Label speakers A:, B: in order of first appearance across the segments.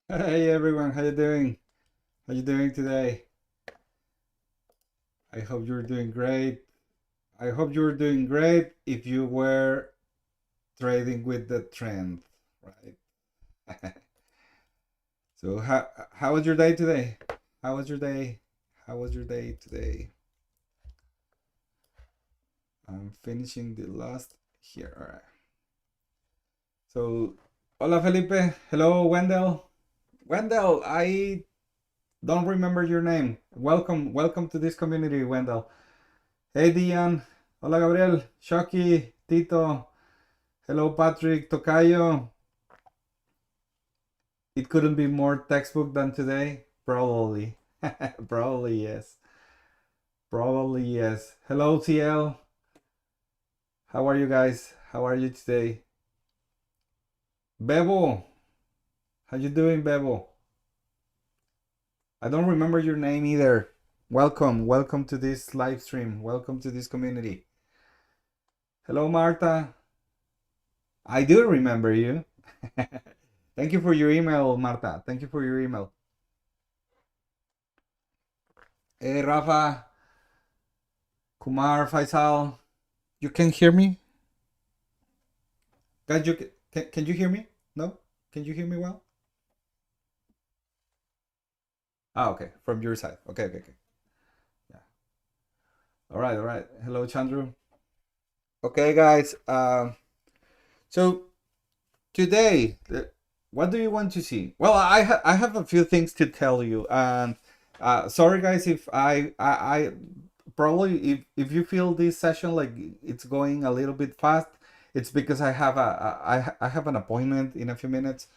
A: Hey everyone, how you doing? How you doing today? I hope you're doing great. I hope you're doing great if you were trading with the trend, right? So how was your day today? How was your day? How was your day today? I'm finishing the last here. All right. So, hola Felipe. Hello Wendell. Wendell, I don't remember your name. Welcome to this community, Wendell. Hey Dian, hola Gabriel, Shocky, Tito, hello Patrick, Tocayo. It couldn't be more textbook than today? Probably. Probably yes. Probably yes. Hello TL, how are you guys? How are you today? Bebo, how you doing Bebo? I don't remember your name either. Welcome to this live stream. Welcome to this community. Hello Marta, I do remember you. Thank you for your email, Marta. Thank you for your email. Hey, Rafa, Kumar, Faisal. You can hear me? Guys, can you hear me? No? Can you hear me well? Ah, okay. From your side. Okay. Yeah. All right, all right. Hello, Chandru. Okay, guys. So today, what do you want to see? Well, I have a few things to tell you, and sorry, guys, if I probably if you feel this session like it's going a little bit fast, it's because I have an appointment in a few minutes.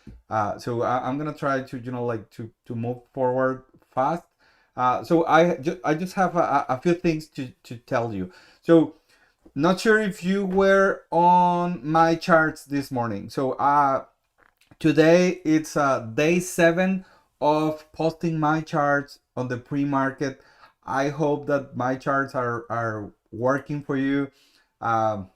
A: So I'm gonna try to like to move forward fast. So I just have a few things to tell you. So not sure if you were on my charts this morning. So today it's day 7 of posting my charts on the pre-market. I hope that my charts are working for you. Um,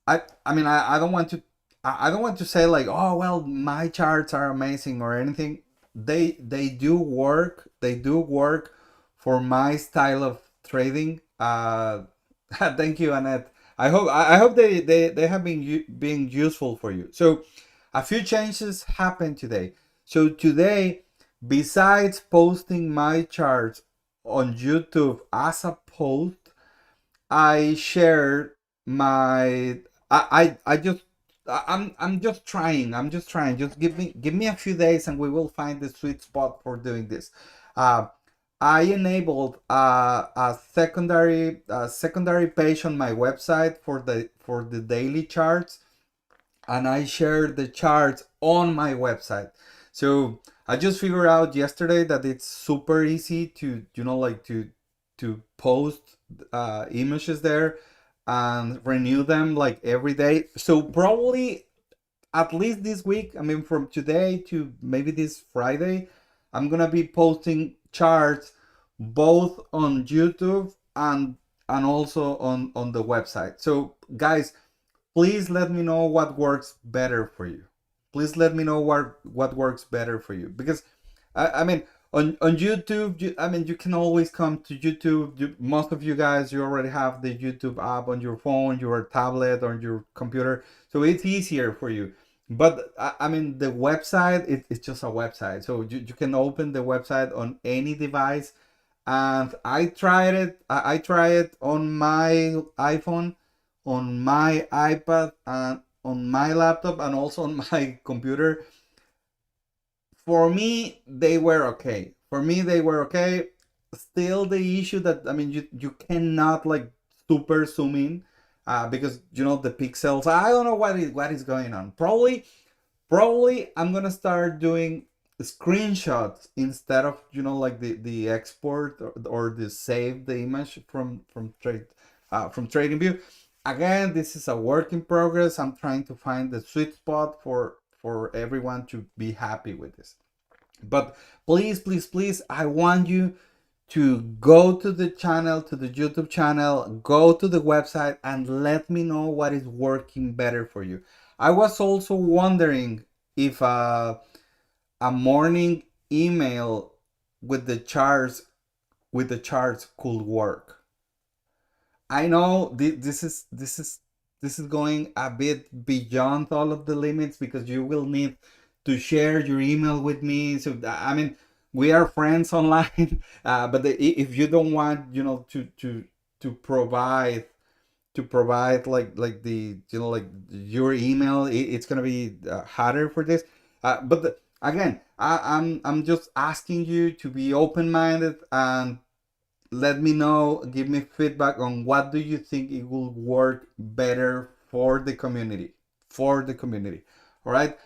A: I mean I don't want to I don't want to say like, oh well, my charts are amazing or anything. They do work. They do work for my style of trading. Thank you, Annette. I hope they have been being useful for you. So a few changes happened today. So today, besides posting my charts on YouTube as a post, I shared my I just I'm just trying. I'm just trying. Just give me a few days and we will find the sweet spot for doing this. Uh, I enabled a secondary page on my website for the daily charts, and I shared the charts on my website. So I just figured out yesterday that it's super easy to like to post images there and renew them like every day. So probably at least this week, I mean from today to maybe this Friday, I'm gonna be posting charts both on YouTube and also on the website. So guys, please let me know what works better for you. Please let me know what works better for you, because I mean on YouTube, I mean you can always come to YouTube. Most of you guys, you already have the YouTube app on your phone, your tablet, or your computer, so it's easier for you. But I mean the website, it's just a website, so you can open the website on any device. And I tried it on my iPhone, on my iPad, and on my laptop, and also on my computer. For me, they were okay. For me, they were okay. Still, the issue that, I mean, you cannot like super zoom in, because the pixels. I don't know what is going on. Probably I'm gonna start doing screenshots instead of like the export, or the save the image from trading view. Again, this is a work in progress. I'm trying to find the sweet spot for everyone to be happy with this. But please, I want you to go to the channel, to the YouTube channel, go to the website, and let me know what is working better for you. I was also wondering if a morning email with the charts could work. I know this is going a bit beyond all of the limits because you will need to share your email with me. So I mean, we are friends online, but if you don't want, to provide like the like your email, it's gonna be harder for this. But again, I'm just asking you to be open minded and let me know, give me feedback on what do you think it will work better for the community, all right.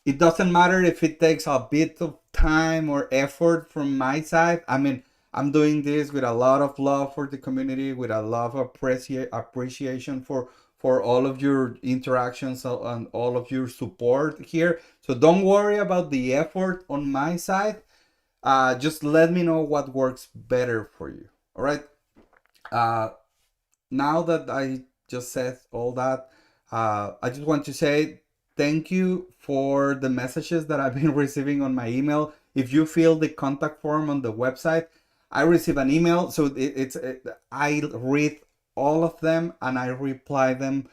A: It doesn't matter if it takes a bit of time or effort from my side. I mean, I'm doing this with a lot of love for the community, with a lot of appreciation for all of your interactions and all of your support here. So don't worry about the effort on my side. Just let me know what works better for you. All right. Uh, Now that I just said all that, I just want to say thank you for the messages that I've been receiving on my email. If you fill the contact form on the website, I receive an email. So I read all of them and I reply them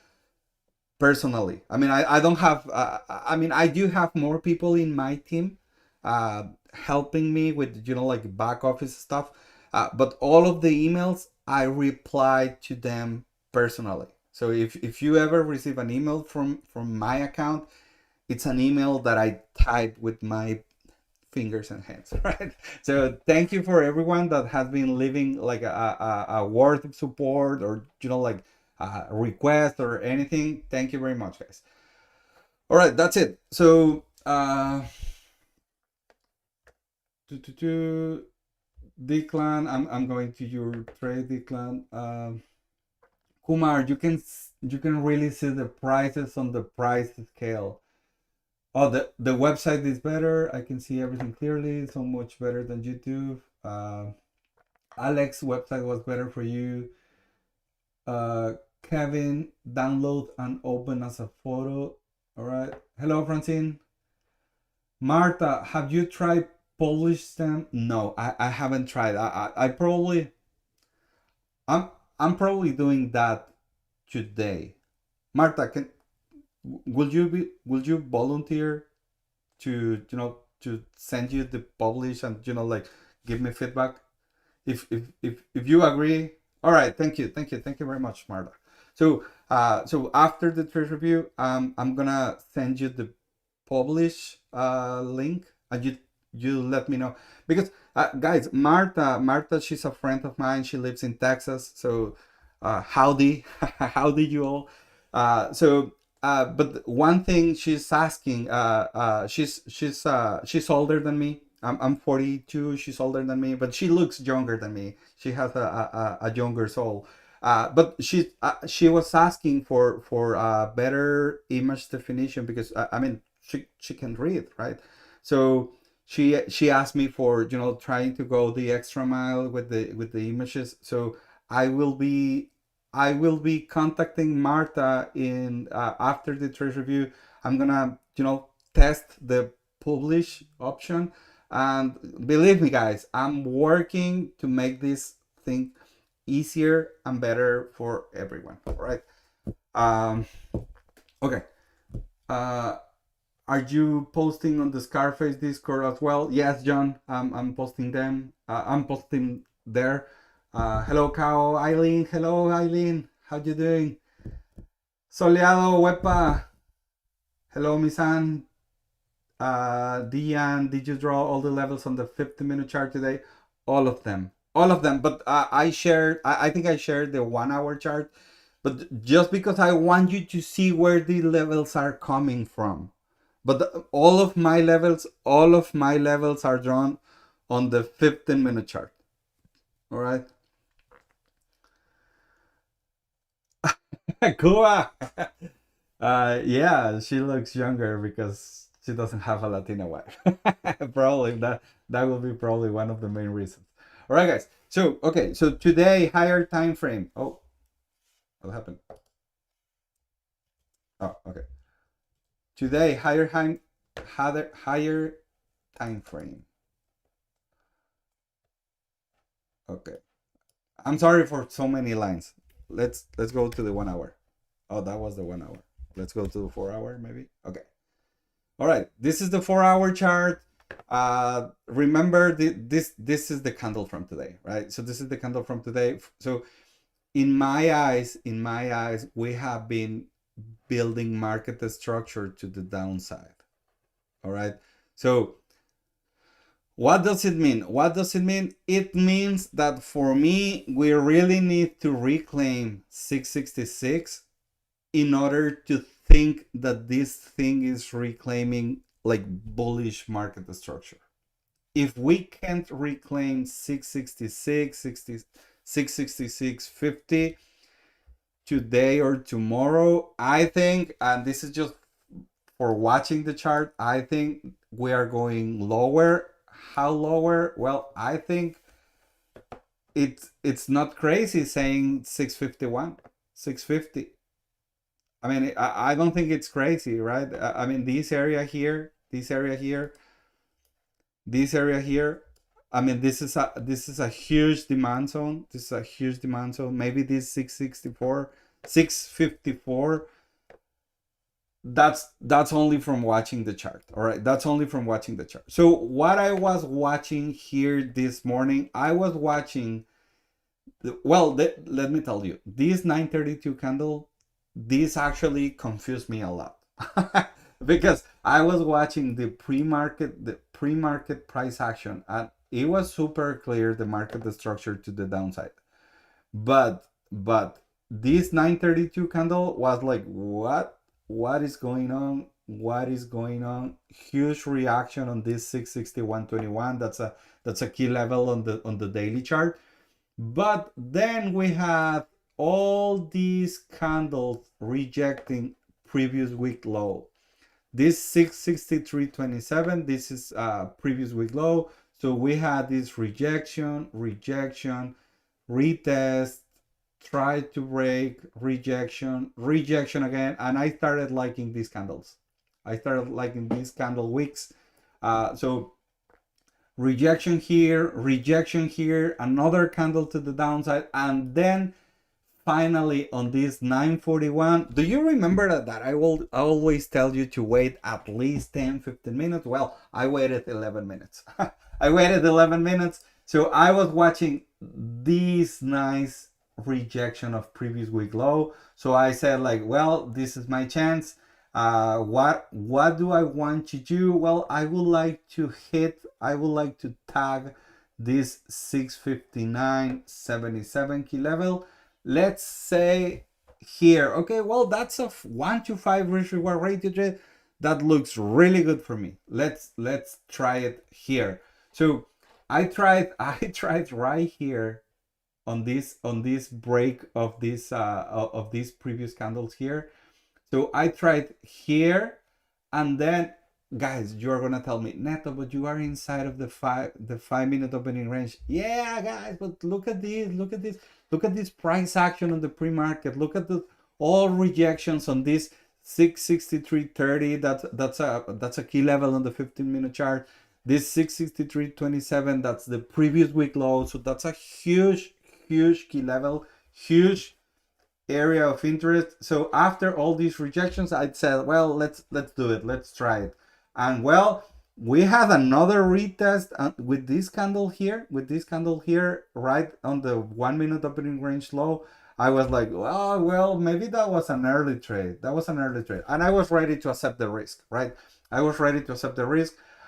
A: personally. I mean, I don't have, I mean, I do have more people in my team helping me with, like back office stuff. But all of the emails, I reply to them personally. So if you ever receive an email from my account, it's an email that I type with my fingers and hands, right? So thank you for everyone that has been leaving like a word of support or like request or anything. Thank you very much, guys. All right, that's it. So to Declan, I'm going to your trade, Declan. Kumar, you can really see the prices on the price scale. Oh, the website is better. I can see everything clearly. So much better than YouTube. Alex website was better for you. Uh, Kevin, download and open as a photo. All right. Hello, Francine. Marta, have you tried publish them? No, I haven't tried. I probably I'm I'm probably doing that today. Marta, will you volunteer to to send you the publish and like give me feedback? If you agree, all right. Thank you very much, Marta. So after the trade review, I'm gonna send you the publish link, and you let me know because guys, Marta, she's a friend of mine. She lives in Texas. So howdy, howdy, you all. But one thing she's asking, she's older than me. I'm 42. She's older than me, but she looks younger than me. She has a younger soul. But she was asking for better image definition because I mean she can read, right? So she asked me for trying to go the extra mile with the images. So I will be I will be contacting Marta in after the trade review. I'm gonna test the publish option, and believe me, guys, I'm working to make this thing easier and better for everyone. All right. Um, okay. Uh, are you posting on the Scarface Discord as well? Yes, John. I'm posting them. I'm posting there. Hello, Kao. Eileen. Hello, Eileen. How you doing? Soleado, Wepa. Hello, Misan. Dian, did you draw all the levels on the 50-minute chart today? All of them. All of them. But I think I shared the 1 hour chart. But just because I want you to see where the levels are coming from. But all of my levels are drawn on the 15-minute chart. All right. Cool. Yeah, she looks younger because she doesn't have a Latina wife. Probably that will be probably one of the main reasons. All right, guys. So okay, so today higher time frame. Oh, what happened? Oh, okay. Today higher time frame. Okay. I'm sorry for so many lines. Let's go to the 1 hour. Oh, that was the 1 hour. Let's go to the 4 hour maybe. Okay. All right. This is the 4 hour chart. Remember this is the candle from today, right? So this is the candle from today. So in my eyes, we have been building market structure to the downside. All right. So what does it mean? What does it mean? It means that for me, we really need to reclaim 666 in order to think that this thing is reclaiming like bullish market structure. If we can't reclaim 666, 666.50 today or tomorrow, I think, and this is just for watching the chart, I think we are going lower. How lower? Well, I think it's not crazy saying 651, 650. I mean, I don't think it's crazy, right? I mean, this area here, this area here, this area here. I mean, this is a huge demand zone. This is a huge demand zone. Maybe this 664, 654. That's only from watching the chart. All right, that's only from watching the chart. So what I was watching here this morning, I was watching let me tell you, this 932 candle, this actually confused me a lot. Because I was watching the pre-market price action, and it was super clear the market structure to the downside. But this 932 candle was like, what is going on? What is going on? Huge reaction on this 661.21. That's a key level on the daily chart. But then we have all these candles rejecting previous week low. This 663.27, this is previous week low. So we had this rejection, retest, try to break, rejection again, and I started liking these candles. I started liking these candle wicks. So rejection here, another candle to the downside, and then finally on this 941. Do you remember that I will always tell you to wait at least 10-15 minutes? Well, I waited 11 minutes. I waited 11 minutes. So I was watching this nice rejection of previous week low. So I said like, well, this is my chance. What do I want to do? Well, I would like to tag this 659.77 key level. Let's say here. Okay, well, that's a 1 to 5 risk reward ratio trade. That looks really good for me. Let's try it here. So I tried right here on this break of these previous candles here. So I tried here, and then guys, you're gonna tell me, Neto, but you are inside of the 5-minute opening range. Yeah, guys, but look at this price action on the pre-market. Look at all rejections on this 663.30. That's a key level on the 15-minute chart. This 663.27, that's the previous week low. So that's a huge key level, huge area of interest. So after all these rejections, I said, well, let's do it. Let's try it. And well, we had another retest with this candle here, right on the 1-minute opening range low. I was like, oh, well, maybe that was an early trade. And I was ready to accept the risk, right?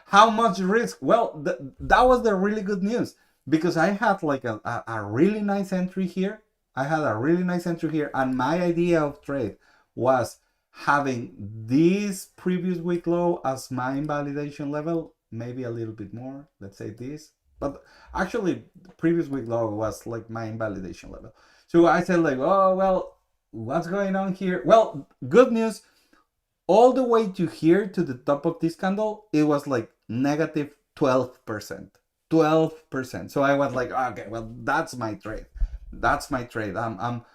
A: How much risk? Well, that was the really good news, because I had like a really nice entry here. And my idea of trade was having this previous week low as my invalidation level, maybe a little bit more, let's say this. But actually, the previous week low was like my invalidation level. So I said like, oh, well, what's going on here? Well, good news. All the way to here, to the top of this candle, it was like negative 12%. 12%. So I was like, okay, well, that's my trade. I'm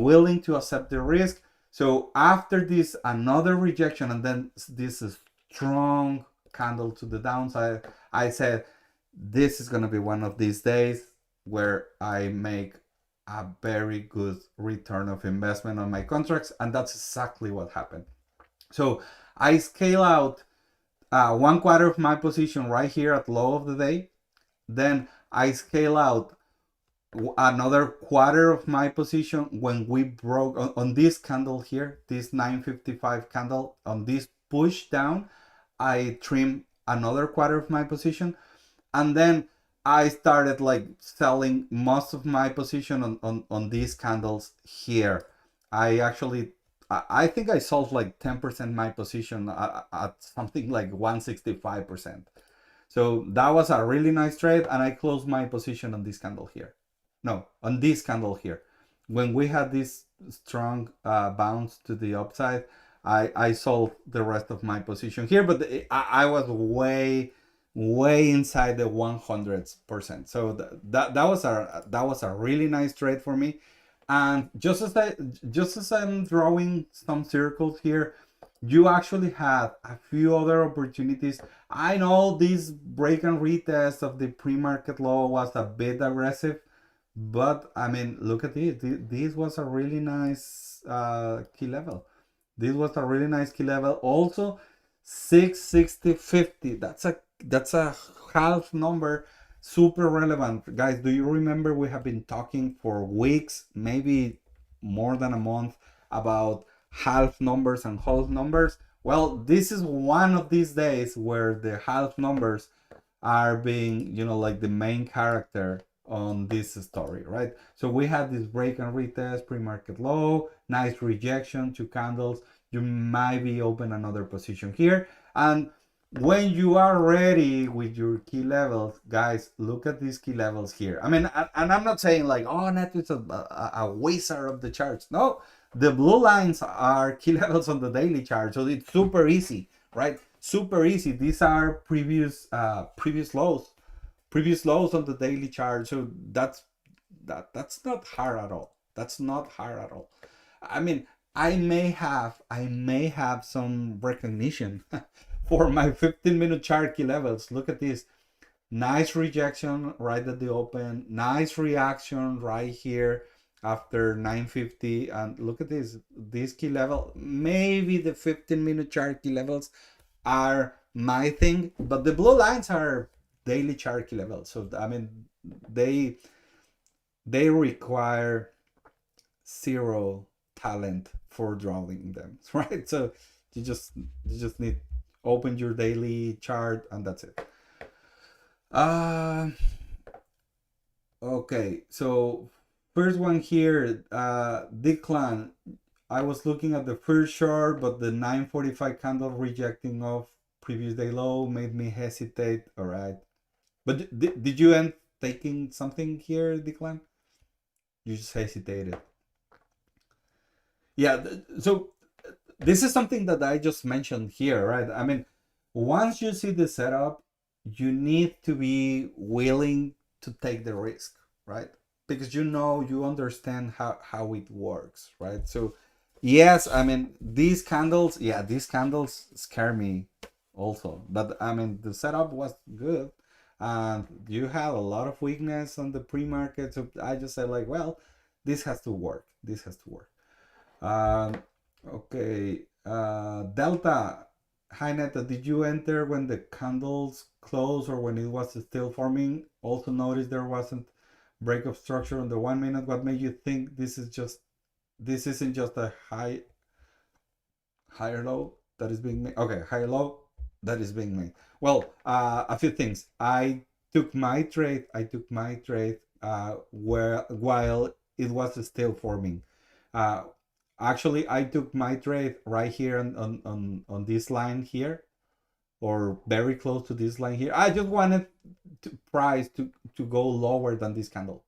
A: willing to accept the risk. So after this, another rejection, and then this strong candle to the downside, I said, this is going to be one of these days where I make a very good return of investment on my contracts. And that's exactly what happened. So I scale out 1/4 of my position right here at low of the day. Then I scale out another 1/4 of my position when we broke on this candle here, this 955 candle. On this push down, I trim another 1/4 of my position, and then I started like selling most of my position on these candles here. I think I sold like 10% my position at something like 165%. So that was a really nice trade, and I closed my position on this candle here. No, on this candle here. When we had this strong bounce to the upside, I sold the rest of my position here, but I was way inside the 100%. So that was a really nice trade for me. And just as I'm drawing some circles here, you actually had a few other opportunities. I know this break and retest of the pre-market low was a bit aggressive, but I mean, look at this. This was a really nice key level. This was a really nice key level. Also, 660.50. That's a half number, super relevant, guys. Do you remember we have been talking for weeks, maybe more than a month, about half numbers and whole numbers? Well, this is one of these days where the half numbers are being, like the main character on this story, right? So we had this break and retest, pre-market low, nice rejection, 2 candles. You might be open another position here. And when you are ready with your key levels, guys, look at these key levels here. I mean, and I'm not saying like, oh, Neto is a wizard of the charts. No, the blue lines are key levels on the daily chart, so it's super easy, right? Super easy. These are previous lows on the daily chart. So that's not hard at all. That's not hard at all. I mean, I may have some recognition for my 15-minute chart key levels. Look at this. Nice rejection right at the open. Nice reaction right here after 950. And look at this key level. Maybe the 15-minute chart key levels are my thing, but the blue lines are daily chart key levels. So I mean, they require zero talent for drawing them, right? So you just need open your daily chart, and that's it. Okay, so first one here, decline. I was looking at the first short, but the 945 candle rejecting off previous day low made me hesitate. All right, but did you end taking something here, decline? You just hesitated. Yeah, so this is something that I just mentioned here, right? I mean, once you see the setup, you need to be willing to take the risk, right? Because you understand how it works, right? So yes, I mean, these candles scare me also, but I mean, the setup was good, and you had a lot of weakness on the pre-market, so I just said like, well, this has to work. Okay, Delta. Hi Neta, did you enter when the candles closed or when it was still forming? Also noticed there wasn't break of structure on the 1 minute. What made you think this isn't just a higher low that is being made? Okay, higher low that is being made. Well, a few things. I took my trade while it was still forming. Actually, I took my trade right here on this line here, or very close to this line here. I just wanted price to go lower than this candle,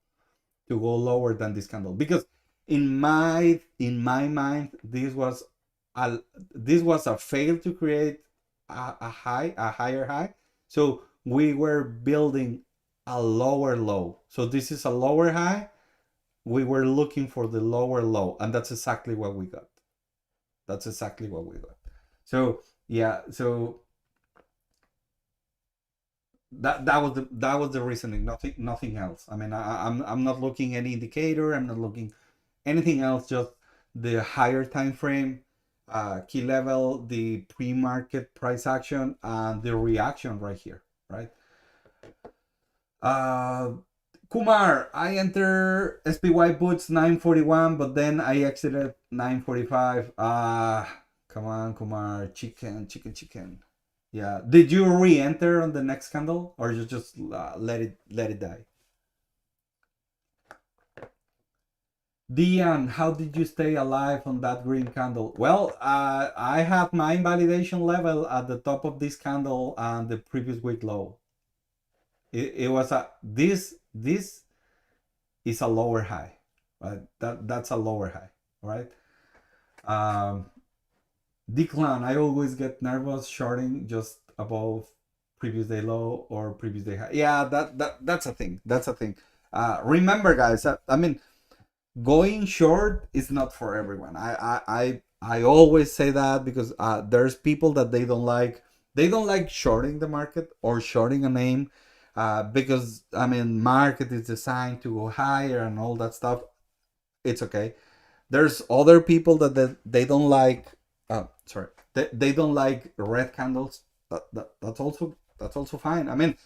A: because in my mind this was a fail to create a higher high. So we were building a lower low. So this is a lower high. We were looking for the lower low, and that's exactly what we got. So yeah, so that was the reasoning. Nothing else. I mean, I'm not looking any indicator. I'm not looking anything else. Just the higher time frame, key level, the pre-market price action, and the reaction right here. Right. Uh, Kumar, I enter SPY puts 941, but then I exited 945. Come on, Kumar, chicken. Yeah. Did you re-enter on the next candle, or you just let it die? Dian, how did you stay alive on that green candle? Well, I have my invalidation level at the top of this candle and the previous week low. It was a this is a lower high, right? That's a lower high, right? Um, Decline. I always get nervous shorting just above previous day low or previous day high. Yeah, that's a thing. That's a thing. Remember, guys. I mean, going short is not for everyone. I always say that because there's people that they don't like. They don't like shorting the market or shorting a name, because I mean, market is designed to go higher and all that stuff. It's okay. There's other people that they don't like. Sorry, they don't like red candles. That's also fine. I mean,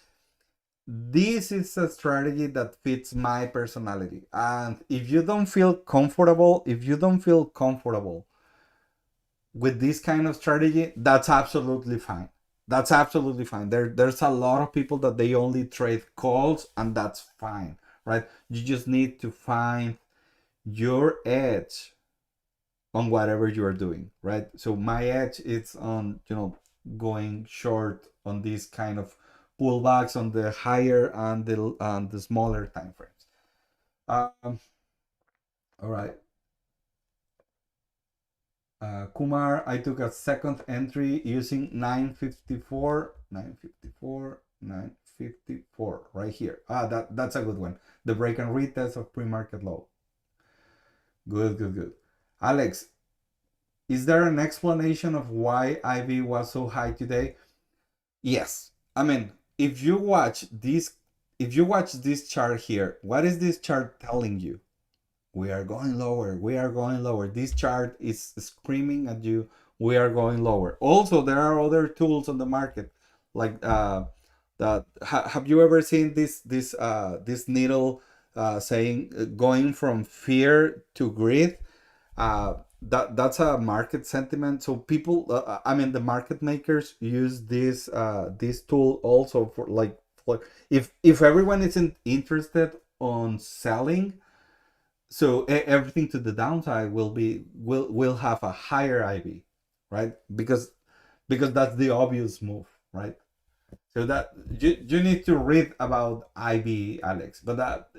A: this is a strategy that fits my personality, and if you don't feel comfortable with this kind of strategy, that's absolutely fine. That's absolutely fine. There's a lot of people that they only trade calls, and that's fine, right? You just need to find your edge on whatever you are doing, right? So my edge is on, going short on these kind of pullbacks on the higher and the smaller time frames. All right. Kumar, I took a second entry using 954 right here. That's a good one. The break and retest of pre-market low. Good. Alex, is there an explanation of why IV was so high today? Yes. I mean, if you watch this chart here, what is this chart telling you? We are going lower. We are going lower. This chart is screaming at you. We are going lower. Also, there are other tools on the market, like have you ever seen this needle saying going from fear to greed? That's a market sentiment. So people, I mean, the market makers use this tool also for if everyone isn't interested on selling, so everything to the downside will have a higher IV, right? Because that's the obvious move, right? So that you need to read about IV, Alex, but that,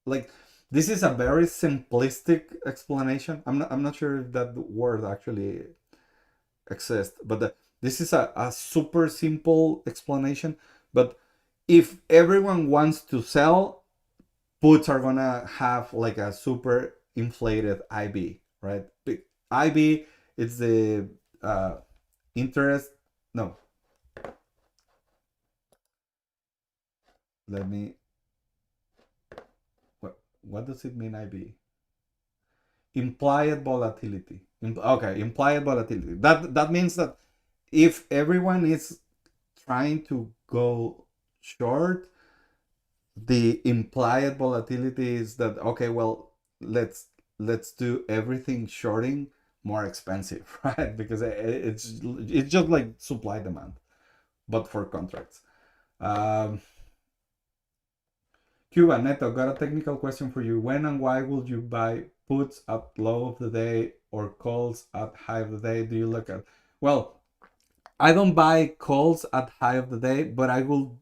A: like, this is a very simplistic explanation. I'm not sure if that word actually exists, but this is a super simple explanation. But if everyone wants to sell, puts are gonna have like a super inflated IB, right? IB is the interest. No, let me. What does it mean, IB? Implied volatility. Okay, implied volatility. That means that if everyone is trying to go short, the implied volatility is that, okay, well, let's do everything shorting more expensive, right? Because it's just like supply demand, but for contracts. um Cuba, Neto, got a technical question for you. When and why will you buy puts at low of the day or calls at high of the day? Do you look at, well, I don't buy calls at high of the day, but I will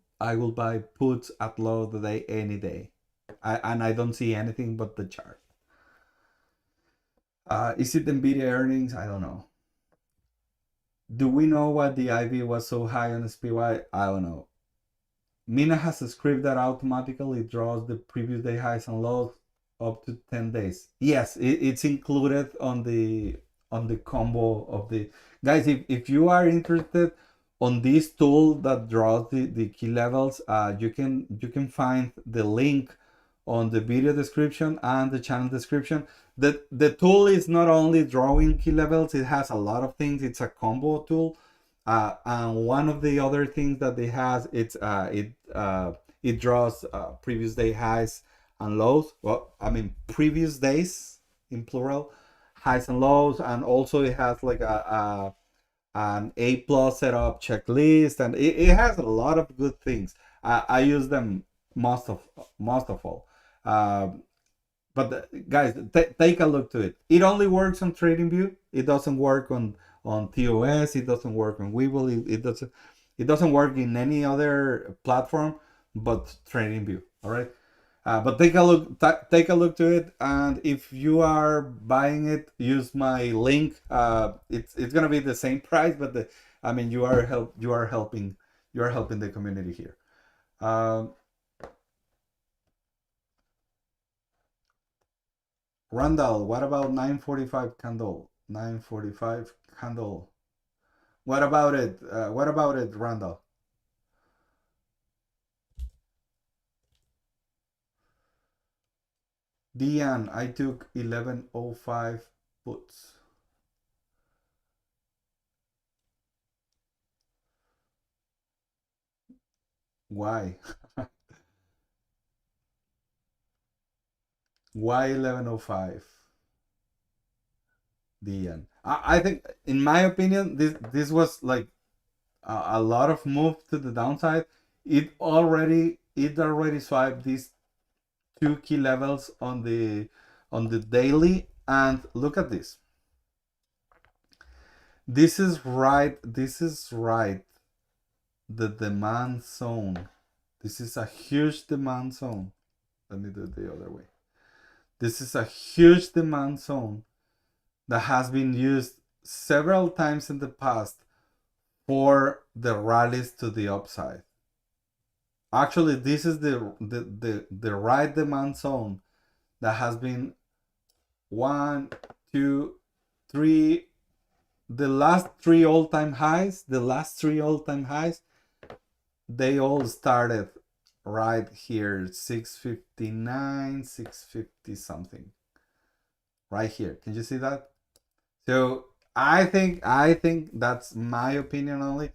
A: buy puts at low of the day any day. And I don't see anything but the chart. Is it Nvidia earnings? I don't know. Do we know why the IV was so high on SPY? I don't know. Mina has a script that automatically draws the previous day highs and lows up to 10 days. Yes, it's included on the combo of the guys. If you are interested, on this tool that draws the key levels, you can find the link on the video description and the channel description. The tool is not only drawing key levels, it has a lot of things. It's a combo tool. And one of the other things that it has, it draws previous day highs and lows. Well, I mean previous days in plural, highs and lows, and also it has like an A plus setup checklist, and it has a lot of good things. I use them most of all. Um, but guys, take a look to it. It only works on TradingView. It doesn't work on TOS. It doesn't work on Webull. It doesn't work in any other platform but TradingView. All right. But take a look to it, and if you are buying it, use my link. It's gonna be the same price, but I mean you are helping the community here. Um, Randall, what about 945 candle? 945 candle. What about it? What about it, Randall? Dian, I took 1105 puts. Why? Why 1105? Dian. I think, in my opinion, this was like a lot of move to the downside. It already swiped these two key levels on the daily, and look at this. This is right. This is right. The demand zone. This is a huge demand zone. Let me do it the other way. This is a huge demand zone that has been used several times in the past for the rallies to the upside. Actually, this is the right demand zone that has been one, two, three, the last three all-time highs. They all started right here, 659, 650 something. Right here. Can you see that? So I think that's my opinion only.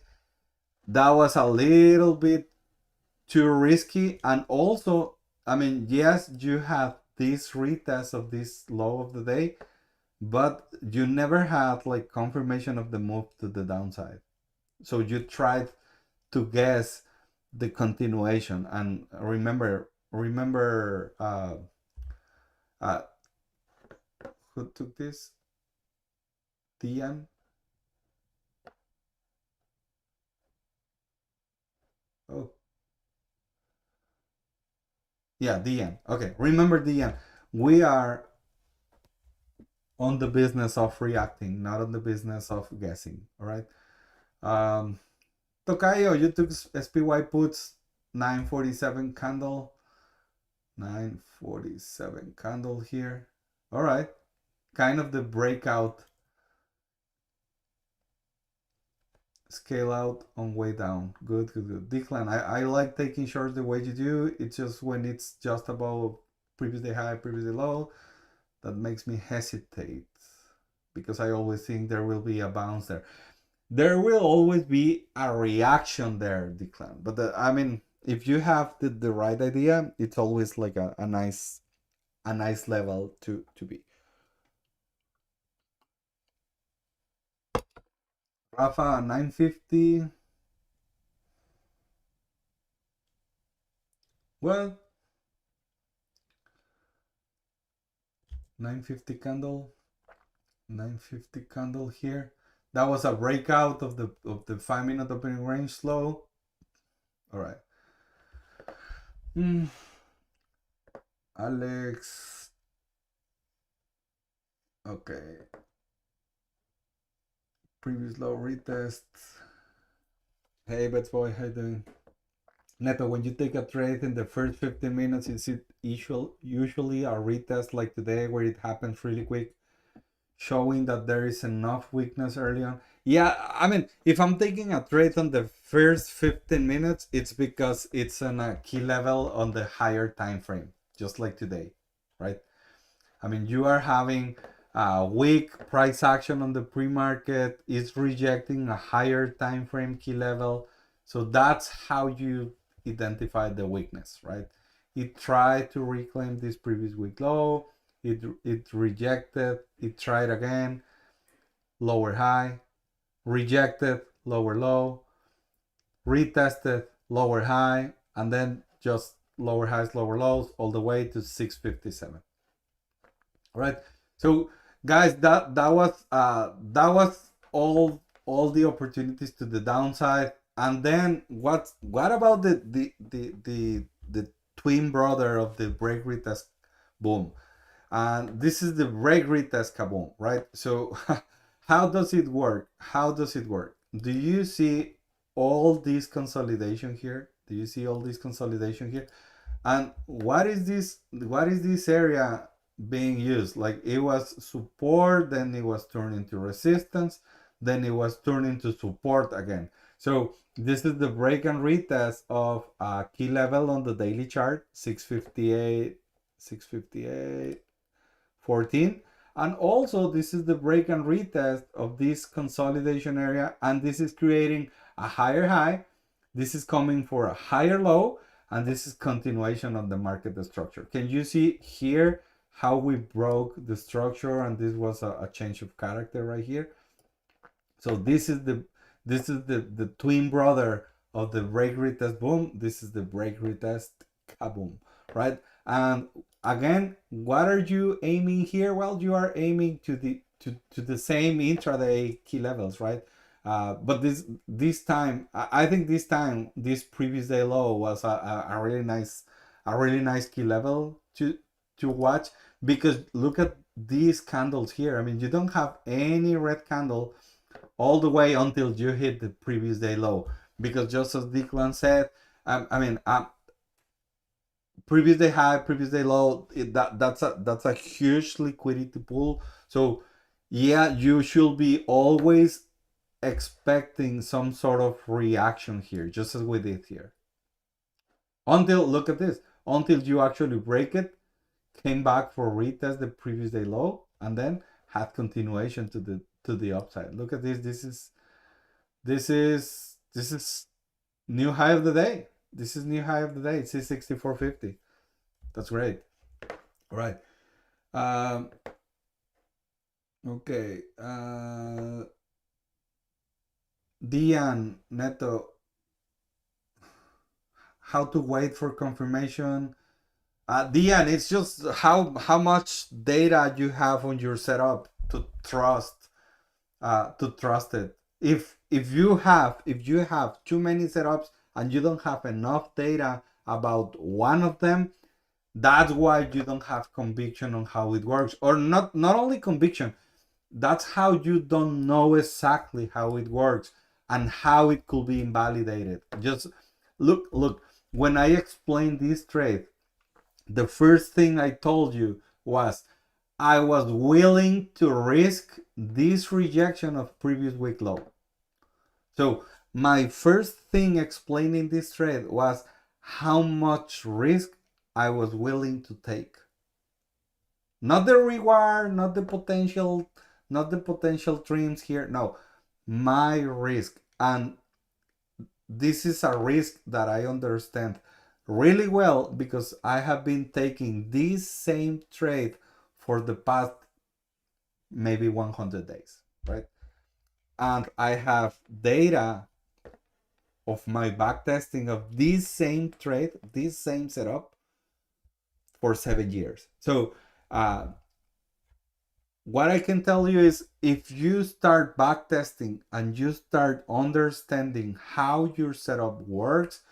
A: That was a little bit too risky, and also, I mean, yes, you have this retest of this low of the day, but you never had like confirmation of the move to the downside. So you tried to guess the continuation, and remember uh who took this? Dian. Oh, yeah, Dian. Okay, remember Dian. We are on the business of reacting, not on the business of guessing. All right. um Tokayo, you took SPY puts, 947 candle. 947 candle here. All right. Kind of the breakout, scale out on way down. Good, good, good. Declan, I like taking shorts the way you do. It's just when it's just above previous day high, previous day low, that makes me hesitate, because I always think there will be a bounce there. There will always be a reaction there, Declan. But I mean, if you have the right idea, it's always like a nice level to be. Rafa, 950. Well, 950 candle, 950 candle here. That was a breakout of the 5-minute opening range slow. All right. Alex. Okay. Previous low retest. Hey, Bets Boy, how you doing? Neto, when you take a trade in the first 15 minutes, is it usually a retest like today where it happens really quick? showing that there is enough weakness early on. Yeah, I mean, if I'm taking a trade on the first 15 minutes, it's because it's on a key level on the higher time frame, just like today, right? I mean, you are having a weak price action on the pre-market. It's rejecting a higher time frame key level. So that's how you identify the weakness, right? It tried to reclaim this previous week low. It rejected. It tried again, lower high, rejected, lower low, retested, lower high, and then just lower highs, lower lows, all the way to 657. All right. So guys, that was all the opportunities to the downside. And then what about the twin brother of the break retest boom? And this is the break retest kaboom, right? So how does it work? How does it work? Do you see all this consolidation here? Do you see all this consolidation here? And what is this area being used? Like, it was support, then it was turned into resistance, then it was turned into support again. So this is the break and retest of a key level on the daily chart, 658 14. And also this is the break and retest of this consolidation area, and this is creating a higher high, this is coming for a higher low, and this is continuation of the market structure. Can you see here how we broke the structure, and this was a change of character right here? So this is the twin brother of the break retest boom. This is the break retest kaboom, right? And again, what are you aiming here? Well, you are aiming to the same intraday key levels, right? But this time, I think this previous day low was a really nice key level to watch, because look at these candles here. I mean, you don't have any red candle all the way until you hit the previous day low, because just as Declan said, previous day high, previous day low, that's a huge liquidity pool. So yeah, you should be always expecting some sort of reaction here, just as we did here, until, look at this, until you actually break it, came back for retest the previous day low, and then had continuation to the upside. Look at this. This is new high of the day. This is new high of the day. It's 64.50. That's great. All right. Okay. Dian, Neto, how to wait for confirmation? Dian, it's just how much data you have on your setup to trust it. If you have too many setups and you don't have enough data about one of them, that's why you don't have conviction on how it works. Or not only conviction, that's how you don't know exactly how it works and how it could be invalidated. Just look, when I explained this trade, the first thing I told you was I was willing to risk this rejection of previous week low. So my first thing explaining this trade was how much risk I was willing to take. Not the reward, not the potential trims here. No, my risk. And this is a risk that I understand really well, because I have been taking this same trade for the past maybe 100 days, right? And I have data of my backtesting of this same trade, this same setup for 7 years. So what I can tell you is, if you start backtesting and you start understanding how your setup works,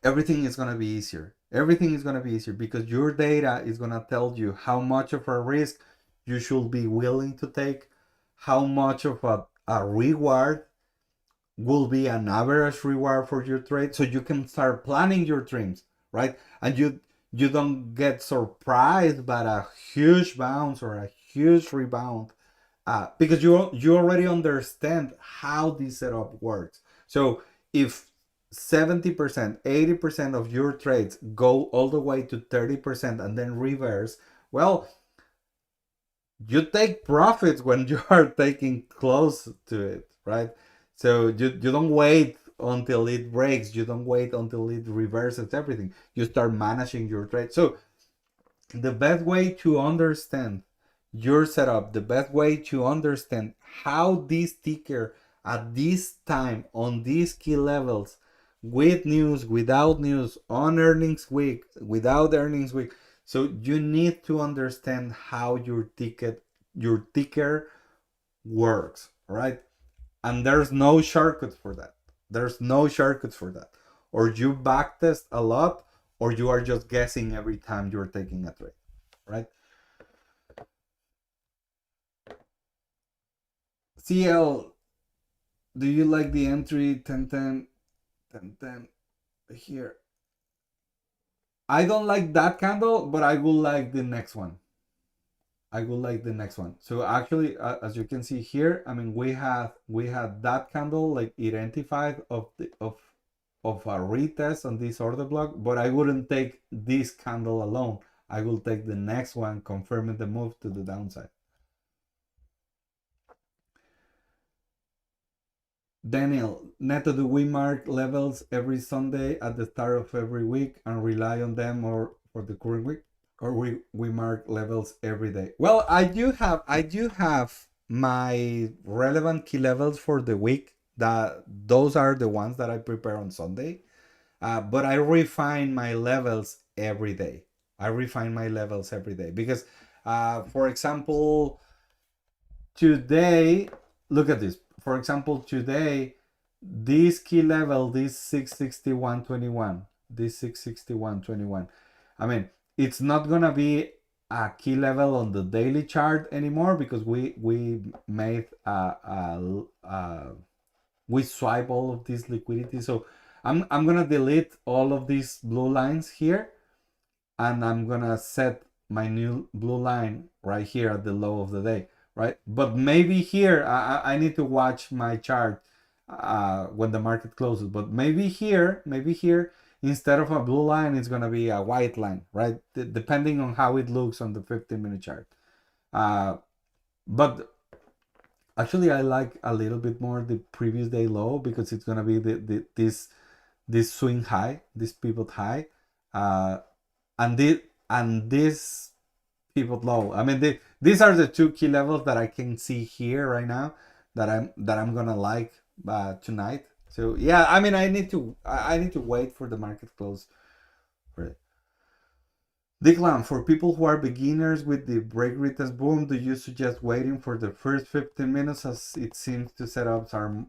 A: everything is going to be easier. Everything is going to be easier, because your data is going to tell you how much of a risk you should be willing to take, how much of a reward will be an average reward for your trade, so you can start planning your trades, right? And you don't get surprised by a huge bounce or a huge rebound, because you already understand how this setup works. So if 70%, 80% of your trades go all the way to 30% and then reverse, well, you take profits when you are taking close to it, right? So you don't wait until it breaks, you don't wait until it reverses everything. You start managing your trade. So the best way to understand your setup, the best way to understand how this ticker at this time on these key levels, with news, without news, on earnings week, without earnings week. So you need to understand how your ticker works, right? And there's no shortcut for that. There's no shortcut for that. Or you backtest a lot, or you are just guessing every time you're taking a trade, right? CL, do you like the entry 1010 1010 here? I don't like that candle, but I will like the next one. I will like the next one. So actually, as you can see here, I mean, we had that candle like identified of a retest on this order block, but I wouldn't take this candle alone. I will take the next one, confirming the move to the downside. Daniel, Neto, do we mark levels every Sunday at the start of every week and rely on them or for the current week? Or we mark levels every day? Well, I do have my relevant key levels for the week. That those are the ones that I prepare on Sunday. But I refine my levels every day. I refine my levels every day because, for example, today, look at this. For example, today, this key level, this 661.21, this 661.21. I mean, it's not gonna be a key level on the daily chart anymore because we made we swipe all of this liquidity. So I'm gonna delete all of these blue lines here, and I'm gonna set my new blue line right here at the low of the day, right? But maybe here I need to watch my chart when the market closes. But maybe here, instead of a blue line, it's gonna be a white line, right? Depending on how it looks on the 15-minute chart. But actually, I like a little bit more the previous day low because it's gonna be this swing high, this pivot high, and this pivot low. I mean, these are the two key levels that I can see here right now that I'm gonna like tonight. So yeah, I mean, I need to wait for the market close for it. Declan, for people who are beginners with the break retest boom, do you suggest waiting for the first 15 minutes as it seems to setups are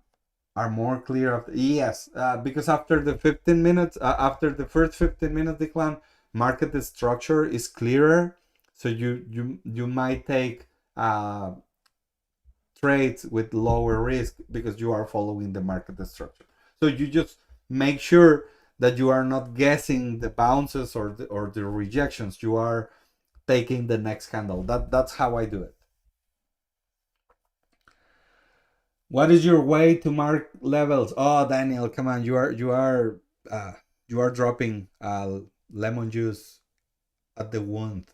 A: more clear after? Yes, because after the 15 minutes, after the first 15 minutes decline, market structure is clearer. So you might take trades with lower risk because you are following the market structure. So you just make sure that you are not guessing the bounces or the rejections. You are taking the next candle. That's how I do it. What is your way to mark levels? Oh, Daniel, come on, you are dropping lemon juice at the wound.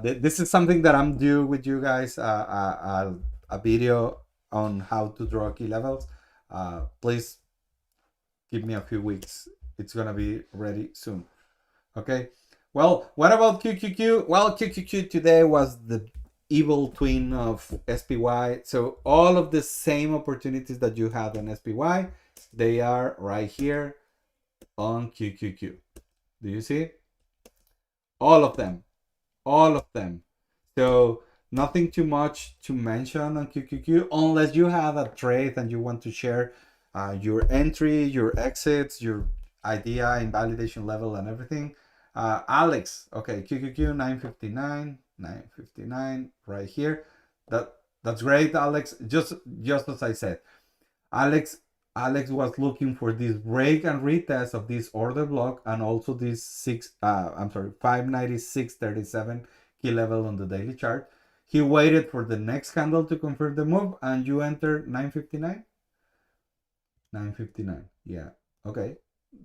A: This is something that I'm due with you guys. A video on how to draw key levels. Please give me a few weeks. It's gonna be ready soon. Okay. Well, what about QQQ? Well, QQQ today was the evil twin of SPY. So all of the same opportunities that you had on SPY, they are right here on QQQ. Do you see? All of them. All of them. So nothing too much to mention on QQQ unless you have a trade and you want to share your entry, your exits, your idea, invalidation level, and everything. Alex, okay, QQQ 959 right here. That's great, Alex. Just as I said, Alex was looking for this break and retest of this order block and also this 596.37 key level on the daily chart. He waited for the next candle to confirm the move, and you entered 959. 959. Yeah. Okay.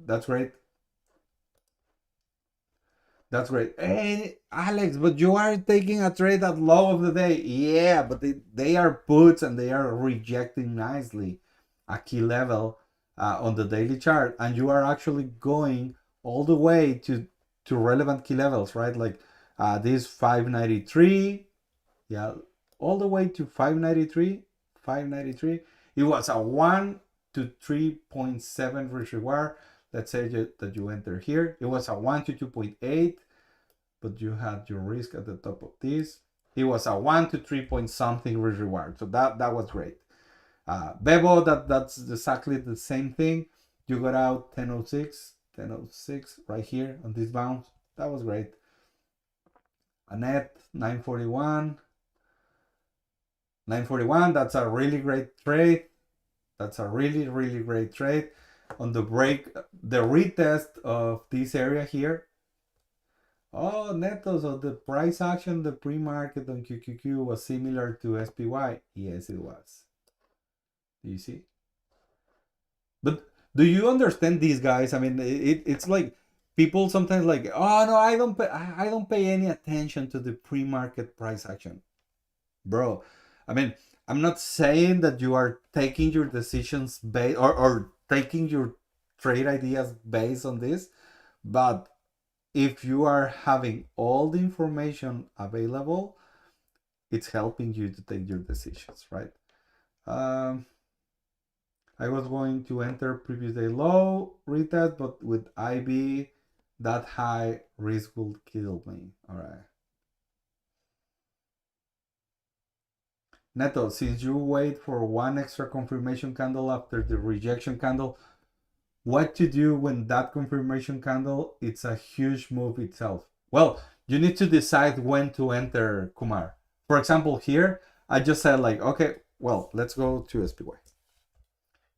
A: That's great. That's great. Hey, Alex, but you are taking a trade at low of the day. Yeah, but they are puts and they are rejecting nicely a key level on the daily chart. And you are actually going all the way to relevant key levels, right? Like this 593. Yeah, all the way to 593. 593. It was a 1 to 3.7 risk reward. Let's say that you enter here. It was a 1 to 2.8, but you had your risk at the top of this. It was a 1 to 3 point something risk reward. So that was great. Bebo, that's exactly the same thing. You got out 1006 right here on this bounce. That was great. Annette, 941. 941, that's a really great trade. That's a really, really great trade. On the break, the retest of this area here. Oh, Neto, so the price action, the pre-market on QQQ was similar to SPY. Yes, it was. Do you see? But do you understand these guys? I mean, it's like people sometimes like, oh no, I don't pay any attention to the pre-market price action, bro. I mean, I'm not saying that you are taking your decisions based or taking your trade ideas based on this, but if you are having all the information available, it's helping you to take your decisions, right? I was going to enter previous day low retest, but with IB, that high risk will kill me. All right. Neto, since you wait for one extra confirmation candle after the rejection candle, what to do when that confirmation candle, it's a huge move itself? Well, you need to decide when to enter, Kumar. For example, here, I just said like, okay, well, let's go to SPY.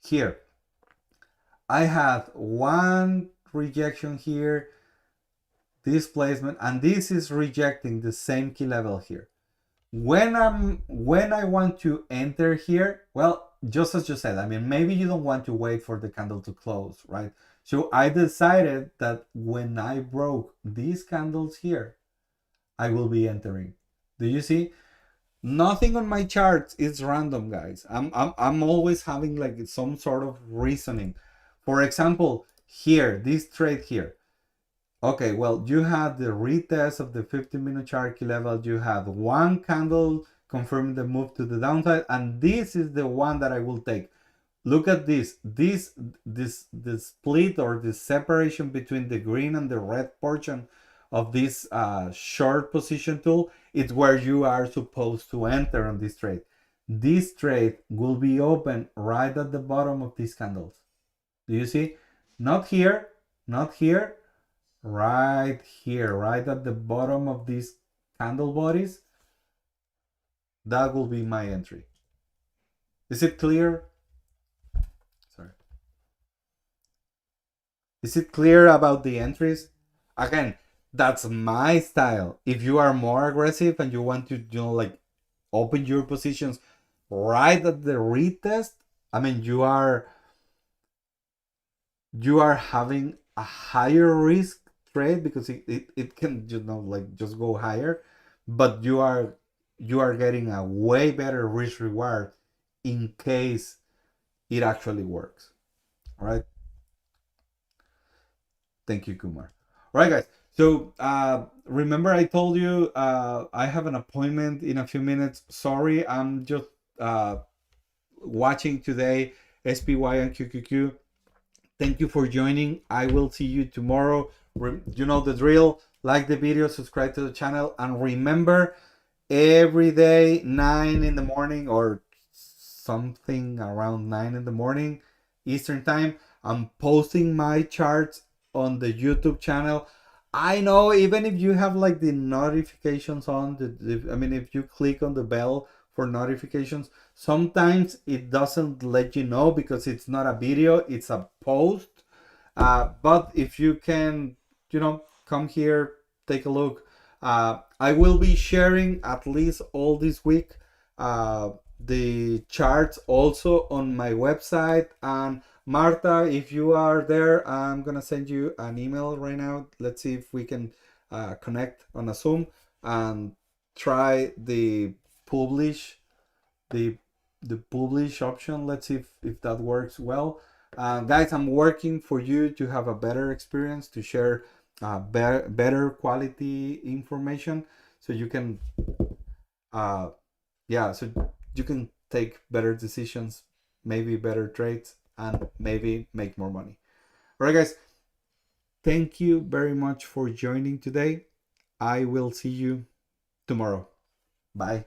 A: Here, I had one rejection here, this placement, and this is rejecting the same key level here. When I want to enter here, well, just as you said, I mean, maybe you don't want to wait for the candle to close, right? So I decided that when I broke these candles here, I will be entering. Do you see? Nothing on my charts is random, guys. I'm always having like some sort of reasoning. For example, here, this trade here. Okay, well, you had the retest of the 15-minute chart key level. You had one candle confirming the move to the downside, and this is the one that I will take. Look at this. This split or the separation between the green and the red portion of this short position tool, it's where you are supposed to enter on this trade. This trade will be open right at the bottom of these candles. Do you see? Not here, not here, right here, right at the bottom of these candle bodies. That will be my entry. Is it clear? Sorry. Is it clear about the entries? Again, that's my style. If you are more aggressive and you want to, like open your positions right at the retest, I mean, you are having a higher risk trade because it can, like just go higher, but you are getting a way better risk reward in case it actually works. All right. Thank you, Kumar. All right, guys. So remember I told you I have an appointment in a few minutes. Sorry, I'm just watching today SPY and QQQ. Thank you for joining. I will see you tomorrow. You know the drill. Like the video, subscribe to the channel, and remember, every day 9 in the morning or something around 9 in the morning Eastern time, I'm posting my charts on the YouTube channel. I know even if you have like the notifications on, I mean, if you click on the bell for notifications, sometimes it doesn't let you know because it's not a video, it's a post. But if you can, come here, take a look. I will be sharing at least all this week the charts also on my website. And Marta, if you are there, I'm gonna send you an email right now. Let's see if we can connect on a Zoom and try the publish the publish option. Let's see if that works well. Guys, I'm working for you to have a better experience, to share better quality information, so you can so you can take better decisions, maybe better trades, and maybe make more money. All right, guys, thank you very much for joining today. I will see you tomorrow. Bye.